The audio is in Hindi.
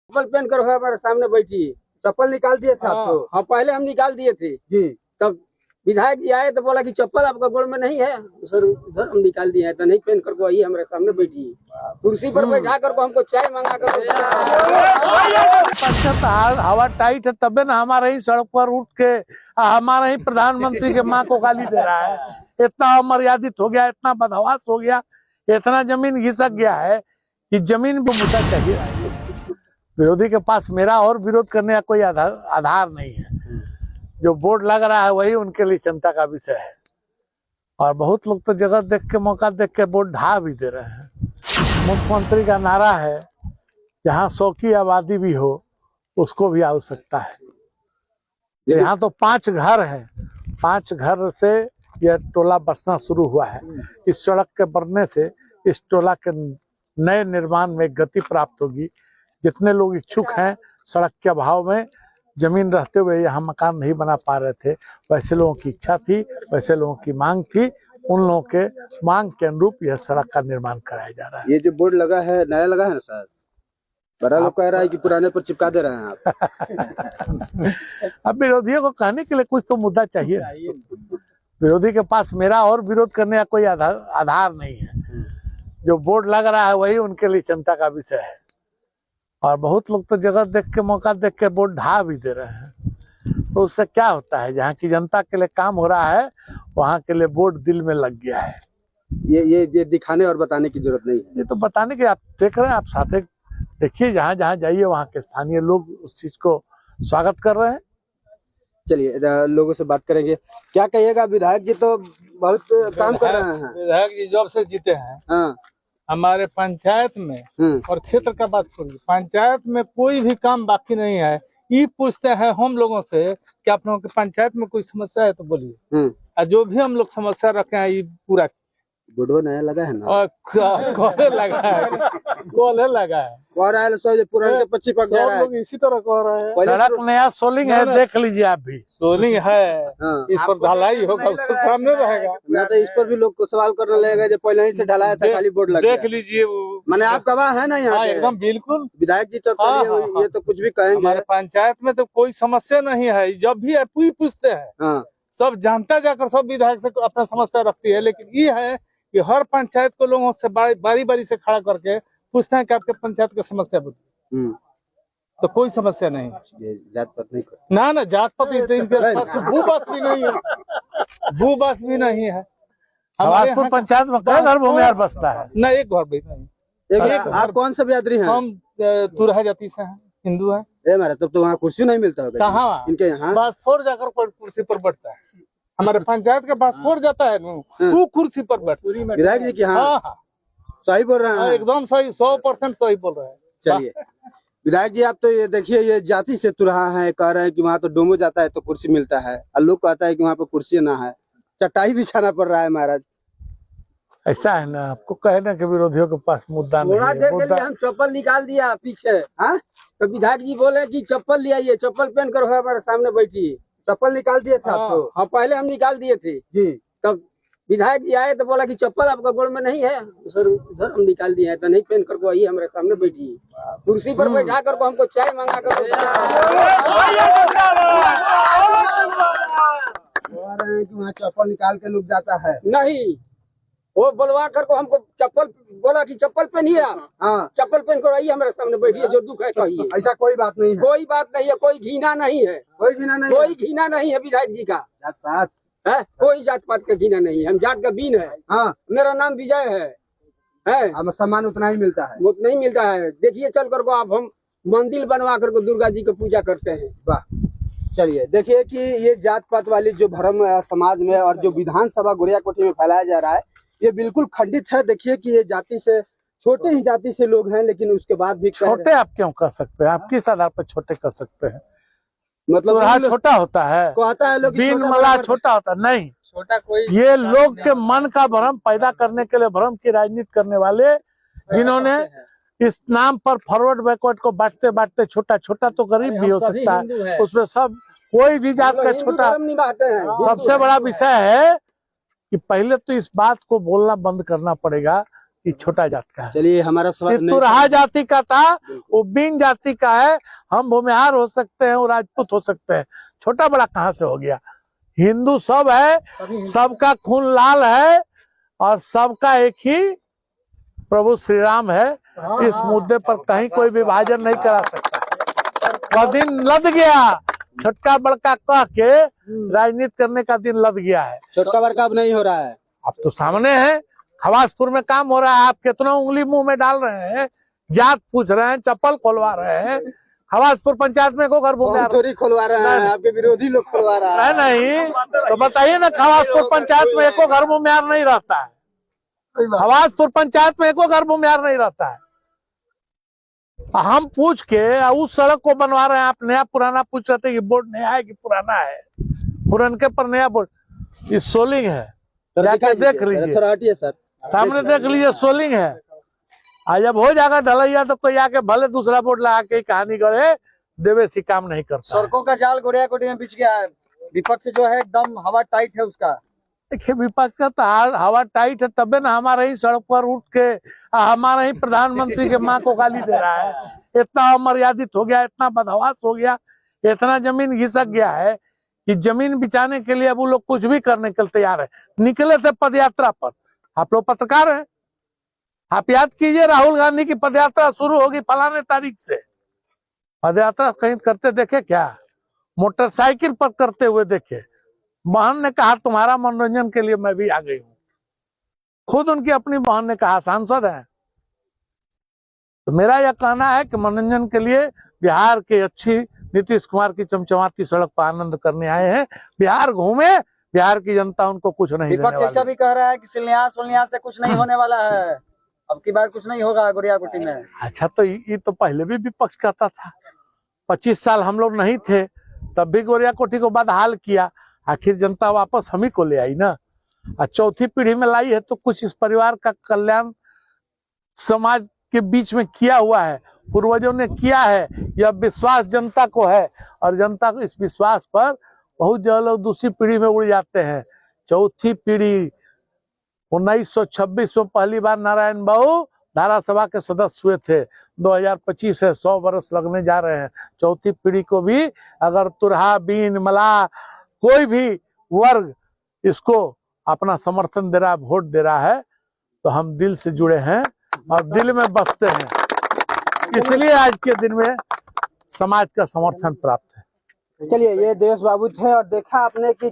चप्पल पहन कर हमारे सामने बैठी। चप्पल निकाल दिए थे आप तो? हाँ, पहले हम निकाल दिए थे जी। तब विधायक जी आए तो बोला कि चप्पल आपका गोड़ में नहीं है सर, उधर हम निकाल दिए हैं तो नहीं पहन कर वही हमारे सामने बैठी है। कुर्सी पर बैठा कर हमको चाय मंगा कर हवा टाइट है तबे ना हमारे ही सड़क पर उठ के हमारे ही प्रधानमंत्री के माँ को गाली दे रहा है। इतना अमर्यादित हो गया, इतना बदहवास हो गया, इतना जमीन घिसक गया है कि जमीन भी मुद्दा चाहिए। विरोधी के पास मेरा और विरोध करने का कोई आधार नहीं है। जो बोर्ड लग रहा है वही उनके लिए चिंता का विषय है। और बहुत लोग तो जगह देख के, मौका देख के बोर्ड ढा भी दे रहे हैं। मुख्यमंत्री का नारा है जहाँ 100 की आबादी भी हो उसको भी आवश्यकता है। यहाँ तो 5 घर हैं, 5 घर से यह टोला बसना शुरू हुआ है। इस सड़क के बनने से इस टोला के नए निर्माण में गति प्राप्त होगी। जितने लोग इच्छुक हैं सड़क के अभाव में जमीन रहते हुए यहाँ मकान नहीं बना पा रहे थे, वैसे लोगों की इच्छा थी, वैसे लोगों की मांग थी, उन लोगों के मांग के अनुरूप यह सड़क का निर्माण कराया जा रहा है। ये जो बोर्ड लगा है नया लगा है ना सर? बड़ा लोग कह रहा है कि पुराने पर चिपका दे रहे हैं आप। अब विरोधियों को कहने के लिए कुछ तो मुद्दा चाहिए। विरोधी के पास मेरा और विरोध करने का कोई आधार नहीं है। जो बोर्ड लग रहा है वही उनके लिए चिंता का विषय है। और बहुत लोग तो जगह देख के, मौका देख के बोर्ड ढा भी दे रहे हैं। तो उससे क्या होता है, जहाँ की जनता के लिए काम हो रहा है वहाँ के लिए बोर्ड दिल में लग गया है। ये दिखाने और बताने की जरूरत नहीं है। ये तो बताने के, आप देख रहे हैं, आप साथ देखिए, जहाँ जहाँ जाइए वहाँ के स्थानीय लोग उस चीज को स्वागत कर रहे हैं। चलिए लोगों से बात करेंगे। क्या कहिएगा, विधायक जी तो बहुत काम कर रहे हैं। विधायक जी जब से जीते हैं हाँ। हमारे पंचायत में और क्षेत्र का बात करिए, पंचायत में कोई भी काम बाकी नहीं है। ये पूछते हैं हम लोगों से कि आप लोगों के पंचायत में कोई समस्या है तो बोलिए, और जो भी हम लोग समस्या रखे हैं ये पूरा। बोर्ड नया लगा है ना? और कोले लगा है, कोले लगा है और पुराने के 25 पक जा रहा है। लोग इसी तरह कह रहे हैं। सड़क नया सोलिंग है, देख लीजिए आप भी। सोलिंग है, इस पर ढलाई होगा, उसके सामने रहेगा ना तो इस पर भी लोग को सवाल करने लगेगा जो पहले ही से ढलाया था, खाली बोर्ड लगा। देख लीजिए, मैंने आप गवाह है ना यहाँ के? एकदम बिल्कुल। विधायक जी तो ये तो कुछ भी कहेंगे। हमारे पंचायत में तो कोई समस्या नहीं है। जब भी पूछते हैं सब जानता जाकर सब विधायक से अपना समस्या रखती है। लेकिन ये है कि हर पंचायत को लोगों से बारी बारी से खड़ा करके पूछते हैं कि आपके पंचायत की समस्या बताइए। तो कोई समस्या नहीं। जात पात नहीं ना जात पात भूबास भी नहीं है, भूबास भी नहीं है। हमारे पंचायत में कई घर भूमिहार बसता है न, एक घर भी नहीं। आप कौन सा बिरादरी हैं? हम तुरहा जाति से हैं, हिंदू हैं। मारा तब तो वहाँ कुर्सी नहीं मिलता होगा। कहाँ इनके यहाँ बस फोर जाकर कुर्सी पर बैठता है। हमारे पंचायत के पास फोर जाता है वो कुर्सी पर बैठता है। विधायक जी की? हाँ, सही बोल रहे हैं, एकदम सही, 100% सही बोल रहे हैं। चलिए विधायक जी, आप तो ये देखिए, ये जाति से तुरहा है, कह रहे हैं कि वहाँ तो डोमो जाता है तो कुर्सी मिलता है, और लोग कहता है कि वहाँ पे कुर्सी ना है, चटाई बिछाना पड़ रहा है महाराज। ऐसा है ना, आपको कहना कि विरोधियों के पास मुद्दा नहीं है। हम चप्पल निकाल दिया पीछे। हाँ, तो विधायक जी बोले कि चप्पल ले आइए, चप्पल पहन कर हमारे सामने बैठी। चप्पल निकाल दिए थे आप तो? हाँ, पहले हम निकाल दिए थे जी। तब विधायक जी आए तो बोला कि चप्पल आपका गोड़ में नहीं है सर, उधर हम निकाल दिए हैं तो नहीं पहन कर वही हमारे सामने बैठी है। कुर्सी पर बैठा कर हमको चाय मंगा कर वहाँ चप्पल निकाल के लोग जाता है। नहीं, वो बोलवा कर को हमको चप्पल बोला कि चप्पल पहनिए। हाँ, चप्पल पहन कर आइए हमारे सामने बैठिए, जो दुख है कहिए। ऐसा कोई बात नहीं है? कोई बात नहीं है, कोई घृणा नहीं है, कोई घृणा नहीं, कोई घृणा नहीं है विधायक जी का। जात पात है, कोई जात पात का घृणा नहीं है। हम जात का बीन है। हाँ, मेरा नाम विजय है। अब सम्मान उतना ही मिलता है? वो नहीं मिलता है। देखिए चल कर को आप हम मंदिर बनवा कर दुर्गा जी की पूजा करते हैं। वाह, चलिए देखिए कि ये जात पात वाली जो भ्रम समाज में और जो विधानसभा गुड़िया कोठी में फैलाया जा रहा है, ये बिल्कुल खंडित है। देखिए कि ये जाति से, छोटे ही जाति से लोग हैं, लेकिन उसके बाद भी छोटे आप क्यों कर सकते हैं? आप किस आधार पर छोटे कर सकते हैं? मतलब छोटा होता है, कहता है लोग बीन मला छोटा होता है। नहीं, छोटा कोई, ये लोग के मन का भ्रम पैदा करने के लिए भ्रम की राजनीति करने वाले, जिन्होंने इस नाम पर फॉरवर्ड बैकवर्ड को बांटते बांटते, छोटा छोटा तो गरीब भी हो सकता है, उसमें सब कोई भी जात का छोटा। सबसे बड़ा विषय है कि पहले तो इस बात को बोलना बंद करना पड़ेगा ये छोटा जात का है। चलिए हमारा ये सवाल तुरहा जाति का था, वो बीन जाति का है। हम भूमिहार हो सकते हैं, वो राजपूत हो सकते हैं, छोटा बड़ा कहाँ से हो गया? हिंदू सब है, सबका खून लाल है और सबका एक ही प्रभु श्री राम है। इस मुद्दे पर कहीं कोई विभाजन नहीं करा सकता। वह दिन लद गया, छोटका बड़का कह के राजनीति करने का दिन लद गया है। छोटका बड़का अब नहीं हो रहा है। अब तो सामने है, खवासपुर में काम हो रहा है। आप कितना उंगली मुंह में डाल रहे हैं, जात पूछ रहे हैं, चप्पल खोलवा रहे हैं। खवासपुर पंचायत में को घर थोड़ी खुलवा रहे हैं, आपके विरोधी लोग खुलवा रहा है। नहीं तो बताइए ना, खवासपुर पंचायत में एको घर भूमिहार नहीं रहता है। खवासपुर पंचायत में एको घर भूमिहार नहीं रहता है। हम पूछ के उस सड़क को बनवा रहे हैं, आप नया पुराना पूछ रहे थे कि बोर्ड नया है कि पुराना है। पुराने पर नया बोर्ड, ये सोलिंग है, जाके देख लीजिए, थोड़ा हटिए सर, सामने देख लीजिए, सोलिंग है। आज जब हो जाएगा ढलैया तो कोई आके भले दूसरा बोर्ड लगा के कहानी करे, देवेशी काम नहीं करता। सड़कों का जाल गोरियाकोटी में बिछ गया है। विपक्ष जो है एकदम हवा टाइट है उसका। देखिए विपक्ष का तो हवा टाइट है, तबे ना हमारे ही सड़क पर उठ के हमारे ही प्रधानमंत्री के माँ को गाली दे रहा है। इतना अमर्यादित हो गया, इतना बदहवास हो गया, इतना जमीन घिसक गया है कि जमीन बिचाने के लिए अब वो लोग कुछ भी करने के लिए तैयार है। निकले थे पदयात्रा पर, आप लोग पत्रकार हैं, आप याद कीजिए राहुल गांधी की पदयात्रा शुरू होगी फलाने तारीख से। पदयात्रा कहीं करते देखे क्या? मोटरसाइकिल पर करते हुए देखे। बहन ने कहा तुम्हारा मनोरंजन के लिए मैं भी आ गई हूँ। खुद उनकी अपनी बहन ने कहा, सांसद है। तो मेरा यह कहना है कि मनोरंजन के लिए बिहार के अच्छी नीतीश कुमार की चमचमाती सड़क पर आनंद करने आए हैं। बिहार घूमे, बिहार की जनता उनको कुछ नहीं देने विपक्ष ऐसा वाली। भी कह रहा है कि शिलान्यास से कुछ नहीं होने वाला है, अब की बार कुछ नहीं होगा गोरियाकोटी में। अच्छा, तो ये तो पहले भी विपक्ष कहता था। 25 साल हम लोग नहीं थे, तब भी गोरियाकोटी को बदहाल किया। आखिर जनता वापस हम ही को ले आई ना, और चौथी पीढ़ी में लाई है तो कुछ इस परिवार का कल्याण समाज के बीच में किया हुआ है, पूर्वजों ने किया है। यह विश्वास जनता को है और जनता को इस विश्वास पर बहुत जो लोग दूसरी पीढ़ी में उड़ जाते हैं। चौथी पीढ़ी 1926 में पहली बार नारायण बाबू धारा सभा के सदस्य हुए थे। 2025 है, 100 वर्ष लगने जा रहे हैं। चौथी पीढ़ी को भी अगर तुरहा, बीन, मलाह कोई भी वर्ग इसको अपना समर्थन दे रहा है, वोट दे रहा है, तो हम दिल से जुड़े हैं और दिल में बसते हैं। इसलिए आज के दिन में समाज का समर्थन प्राप्त है। चलिए ये देवेश बाबू थे और देखा आपने कि